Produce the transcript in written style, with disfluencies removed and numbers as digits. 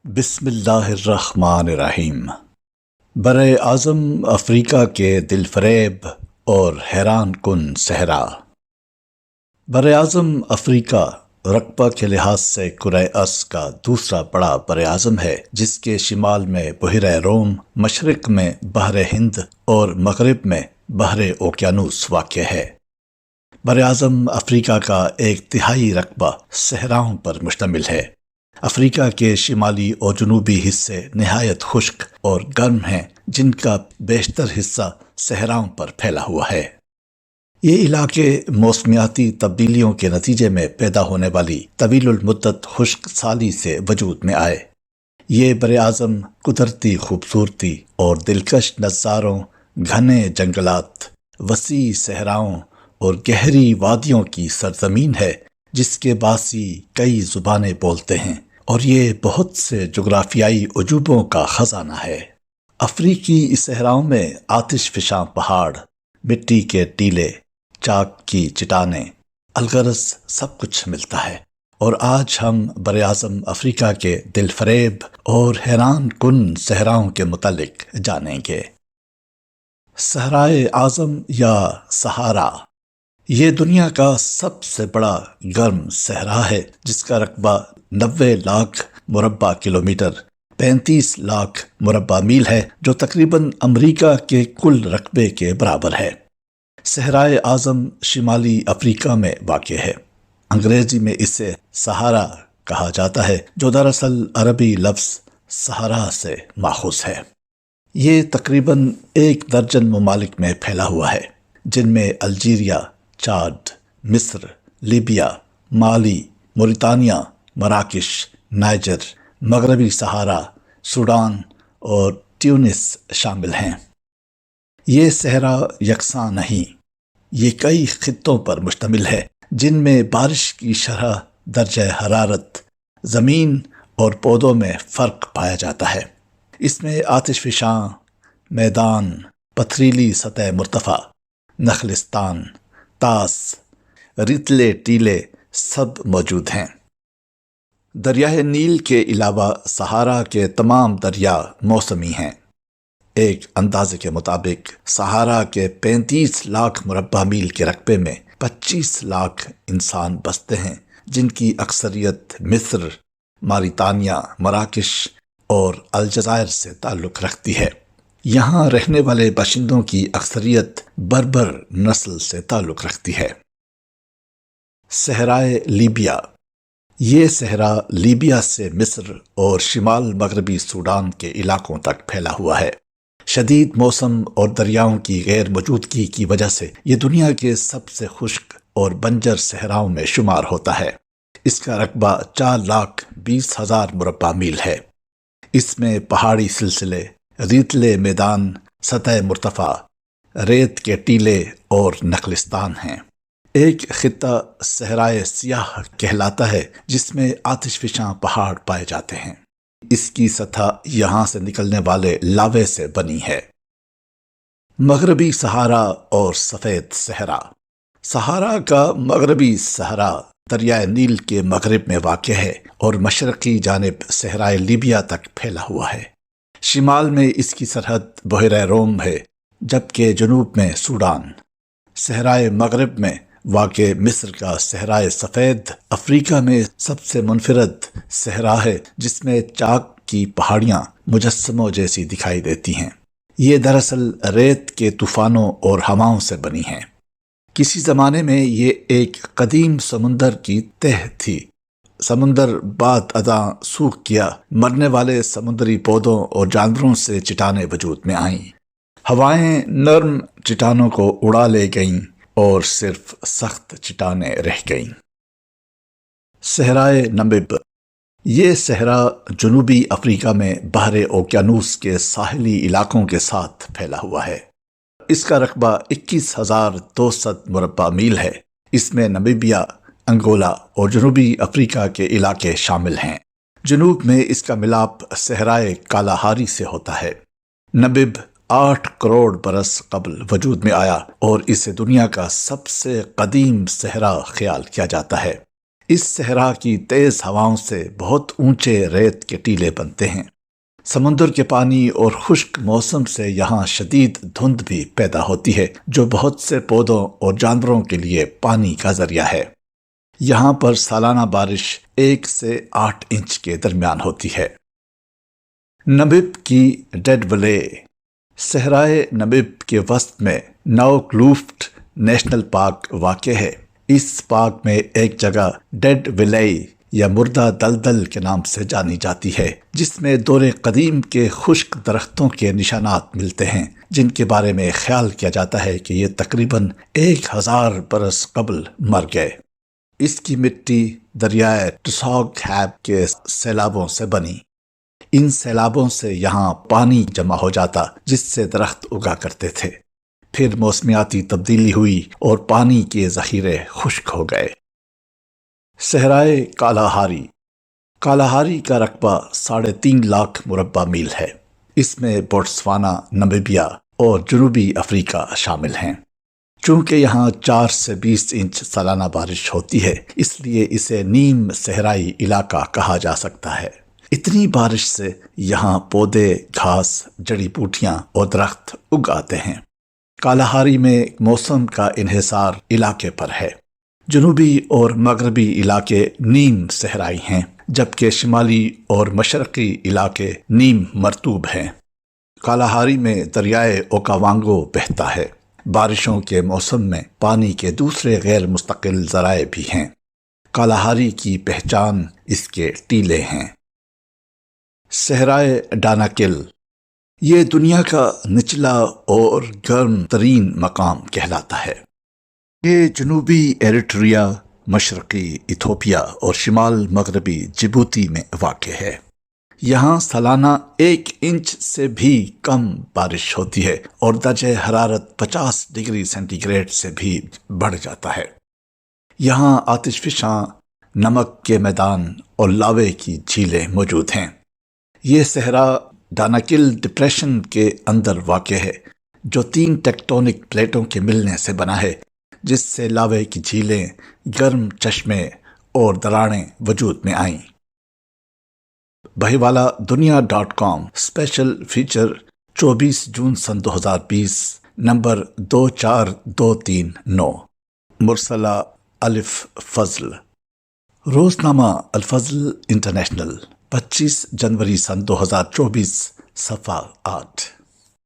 بسم اللہ الرحمن الرحیم۔ بر اعظم افریقہ کے دل فریب اور حیران کن صحرا۔ بر اعظم افریقہ رقبہ کے لحاظ سے کرۂ ارض کا دوسرا بڑا بر اعظم ہے، جس کے شمال میں بحیرہ روم، مشرق میں بحر ہند اور مغرب میں بحر اوقیانوس واقع ہے۔ بر اعظم افریقہ کا ایک تہائی رقبہ صحراؤں پر مشتمل ہے۔ افریقہ کے شمالی اور جنوبی حصے نہایت خشک اور گرم ہیں، جن کا بیشتر حصہ صحراؤں پر پھیلا ہوا ہے۔ یہ علاقے موسمیاتی تبدیلیوں کے نتیجے میں پیدا ہونے والی طویل المدت خشک سالی سے وجود میں آئے۔ یہ بر اعظم قدرتی خوبصورتی اور دلکش نظاروں، گھنے جنگلات، وسیع صحراؤں اور گہری وادیوں کی سرزمین ہے، جس کے باسی کئی زبانیں بولتے ہیں، اور یہ بہت سے جغرافیائی عجوبوں کا خزانہ ہے۔ افریقی صحراؤں میں آتش فشاں پہاڑ، مٹی کے ٹیلے، چاک کی چٹانیں، الغرض سب کچھ ملتا ہے، اور آج ہم بر اعظم افریقہ کے دل فریب اور حیران کن صحراؤں کے متعلق جانیں گے۔ صحرائے اعظم یا صحارا یہ دنیا کا سب سے بڑا گرم صحرا ہے، جس کا رقبہ 90 لاکھ مربع کلومیٹر 35 لاکھ مربع میل ہے، جو تقریباً امریکہ کے کل رقبے کے برابر ہے۔ صحرائے اعظم شمالی افریقہ میں واقع ہے۔ انگریزی میں اسے صحارا کہا جاتا ہے، جو دراصل عربی لفظ صحرا سے ماخوذ ہے۔ یہ تقریباً 1 درجن ممالک میں پھیلا ہوا ہے، جن میں الجیریا، چاڈ، مصر، لیبیا، مالی، موریطانیہ، مراکش، نائجر، مغربی صحارا، سوڈان اور ٹیونس شامل ہیں۔ یہ صحرا یکساں نہیں، یہ کئی خطوں پر مشتمل ہے، جن میں بارش کی شرح، درجہ حرارت، زمین اور پودوں میں فرق پایا جاتا ہے۔ اس میں آتش فشاں میدان، پتھریلی سطح مرتفع، نخلستان، طاس، ریتلے ٹیلے سب موجود ہیں۔ دریائے نیل کے علاوہ صحارا کے تمام دریا موسمی ہیں۔ ایک اندازے کے مطابق صحارا کے 35 لاکھ مربع میل کے رقبے میں 25 لاکھ انسان بستے ہیں، جن کی اکثریت مصر، موریطانیہ، مراکش اور الجزائر سے تعلق رکھتی ہے۔ یہاں رہنے والے باشندوں کی اکثریت بربر نسل سے تعلق رکھتی ہے۔ صحرائے لیبیا یہ صحرا لیبیا سے مصر اور شمال مغربی سوڈان کے علاقوں تک پھیلا ہوا ہے۔ شدید موسم اور دریاؤں کی غیر موجودگی کی وجہ سے یہ دنیا کے سب سے خشک اور بنجر صحراؤں میں شمار ہوتا ہے۔ اس کا رقبہ 4,20,000 مربع میل ہے۔ اس میں پہاڑی سلسلے، ریتلے میدان، سطح مرتفع، ریت کے ٹیلے اور نخلستان ہیں۔ ایک خطہ صحرائے سیاہ کہلاتا ہے، جس میں آتش فشاں پہاڑ پائے جاتے ہیں۔ اس کی سطح یہاں سے نکلنے والے لاوے سے بنی ہے۔ مغربی صحارا اور سفید صحرا صحارا کا مغربی صحرا دریائے نیل کے مغرب میں واقع ہے اور مشرقی جانب صحرائے لیبیا تک پھیلا ہوا ہے۔ شمال میں اس کی سرحد بحیرہ روم ہے، جبکہ جنوب میں سوڈان۔ صحرائے مغرب میں واقع مصر کا صحرائے سفید افریقہ میں سب سے منفرد صحرا ہے، جس میں چاک کی پہاڑیاں مجسموں جیسی دکھائی دیتی ہیں۔ یہ دراصل ریت کے طوفانوں اور ہواؤں سے بنی ہیں۔ کسی زمانے میں یہ ایک قدیم سمندر کی تہ تھی۔ سمندر بعد ازاں سوکھ گیا، مرنے والے سمندری پودوں اور جانوروں سے چٹانیں وجود میں آئیں۔ ہوائیں نرم چٹانوں کو اڑا لے گئیں اور صرف سخت چٹانیں رہ گئیں۔ صحرائے نمب یہ صحرا جنوبی افریقہ میں بحر اوقیانوس کے ساحلی علاقوں کے ساتھ پھیلا ہوا ہے۔ اس کا رقبہ 21,200 مربع میل ہے۔ اس میں نمیبیا، انگولا اور جنوبی افریقہ کے علاقے شامل ہیں۔ جنوب میں اس کا ملاپ صحرائے کالاہاری سے ہوتا ہے۔ نمب 8 کروڑ برس قبل وجود میں آیا اور اسے دنیا کا سب سے قدیم صحرا خیال کیا جاتا ہے۔ اس صحرا کی تیز ہواؤں سے بہت اونچے ریت کے ٹیلے بنتے ہیں۔ سمندر کے پانی اور خشک موسم سے یہاں شدید دھند بھی پیدا ہوتی ہے، جو بہت سے پودوں اور جانوروں کے لیے پانی کا ذریعہ ہے۔ یہاں پر سالانہ بارش 1 سے 8 انچ کے درمیان ہوتی ہے۔ نمب کی ڈیڈ ویلی۔ صحرائے نمب کے وسط میں ناؤکلوفٹ نیشنل پارک واقع ہے۔ اس پارک میں ایک جگہ ڈیڈ ویلی یا مردہ دلدل کے نام سے جانی جاتی ہے، جس میں دور قدیم کے خشک درختوں کے نشانات ملتے ہیں، جن کے بارے میں خیال کیا جاتا ہے کہ یہ تقریباً 1000 برس قبل مر گئے۔ اس کی مٹی دریائے ٹساگ ہیب کے سیلابوں سے بنی۔ ان سیلابوں سے یہاں پانی جمع ہو جاتا، جس سے درخت اگا کرتے تھے۔ پھر موسمیاتی تبدیلی ہوئی اور پانی کے ذخیرے خشک ہو گئے۔ صحرائے کالاہاری۔ کالاہاری کا رقبہ 3.5 لاکھ مربع میل ہے۔ اس میں بوٹسوانا، نمیبیا اور جنوبی افریقہ شامل ہیں۔ چونکہ یہاں 4 سے 20 انچ سالانہ بارش ہوتی ہے، اس لیے اسے نیم صحرائی علاقہ کہا جا سکتا ہے۔ اتنی بارش سے یہاں پودے، گھاس، جڑی بوٹیاں اور درخت اگ آتے ہیں۔ کالاہاری میں موسم کا انحصار علاقے پر ہے۔ جنوبی اور مغربی علاقے نیم صحرائی ہیں، جبکہ شمالی اور مشرقی علاقے نیم مرطوب ہیں۔ کالاہاری میں دریائے اوکاوانگو بہتا ہے۔ بارشوں کے موسم میں پانی کے دوسرے غیر مستقل ذرائع بھی ہیں۔ کالاہاری کی پہچان اس کے ٹیلے ہیں۔ صحرائے ڈاناکل۔ یہ دنیا کا نچلا اور گرم ترین مقام کہلاتا ہے۔ یہ جنوبی ایریٹریا، مشرقی ایتھوپیا اور شمال مغربی جبوتی میں واقع ہے۔ یہاں سالانہ 1 انچ سے بھی کم بارش ہوتی ہے اور درجہ حرارت 50 ڈگری سینٹی گریڈ سے بھی بڑھ جاتا ہے۔ یہاں آتش فشاں، نمک کے میدان اور لاوے کی جھیلیں موجود ہیں۔ یہ صحرا ڈاناکل ڈپریشن کے اندر واقع ہے، جو 3 ٹیکٹونک پلیٹوں کے ملنے سے بنا ہے، جس سے لاوے کی جھیلیں، گرم چشمے اور دراڑیں وجود میں آئیں۔ بہیوالا دنیا.com اسپیشل فیچر 24 جون سن 2020 نمبر 24239 مرسلہ الف فضل۔ روزنامہ الفضل انٹرنیشنل 25 جنوری سن 2024 صفحہ 8۔